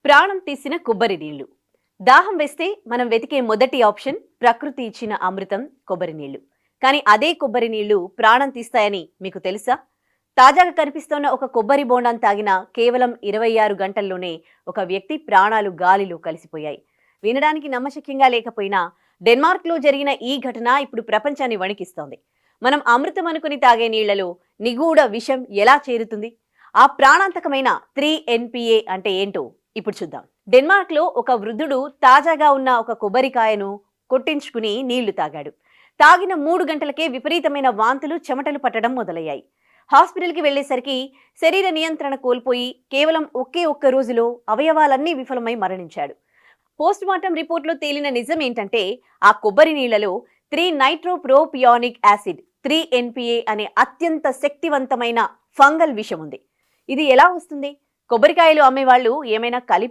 ప్రాణం తీసిన కొబ్బరి నీళ్లు. దాహం వేస్తే మనం వెతికే మొదటి ఆప్షన్ ప్రకృతి ఇచ్చిన అమృతం కొబ్బరి నీళ్లు. కానీ అదే కొబ్బరి నీళ్లు ప్రాణం తీస్తాయని మీకు తెలుసా? తాజాగా కనిపిస్తున్న ఒక కొబ్బరి బోండాన్ని తాగిన కేవలం 26 గంటల్లోనే ఒక వ్యక్తి ప్రాణాలు గాలిలో కలిసిపోయాయి. వినడానికి నమ్మశక్యంగా లేకపోయినా డెన్మార్క్లో జరిగిన ఈ ఘటన ఇప్పుడు ప్రపంచాన్ని వణికిస్తోంది. మనం అమృతం అనుకుని తాగే నీళ్లలో నిగూఢ విషం ఎలా చేరుతుంది? ఆ ప్రాణాంతకమైన 3NPA అంటే ఏంటో ఇప్పుడు చూద్దాం. డెన్మార్క్ లో ఒక వృద్ధుడు తాజాగా ఉన్న ఒక కొబ్బరికాయను కొట్టించుకుని నీళ్లు తాగాడు. తాగిన 3 గంటలకే విపరీతమైన వాంతులు, చెమటలు పట్టడం మొదలయ్యాయి. హాస్పిటల్కి వెళ్లేసరికి శరీర నియంత్రణ కోల్పోయి కేవలం ఒక్క రోజులో అవయవాలన్నీ విఫలమై మరణించాడు. పోస్ట్ మార్టం రిపోర్ట్లో తేలిన నిజం ఏంటంటే ఆ కొబ్బరి నీళ్లలో 3-నైట్రోప్రోపియానిక్ యాసిడ్ 3NPA అనే అత్యంత శక్తివంతమైన ఫంగల్ విషం ఉంది. ఇది ఎలా వస్తుంది? కొబ్బరికాయలు అమ్మేవాళ్ళు ఏమైనా కలిపి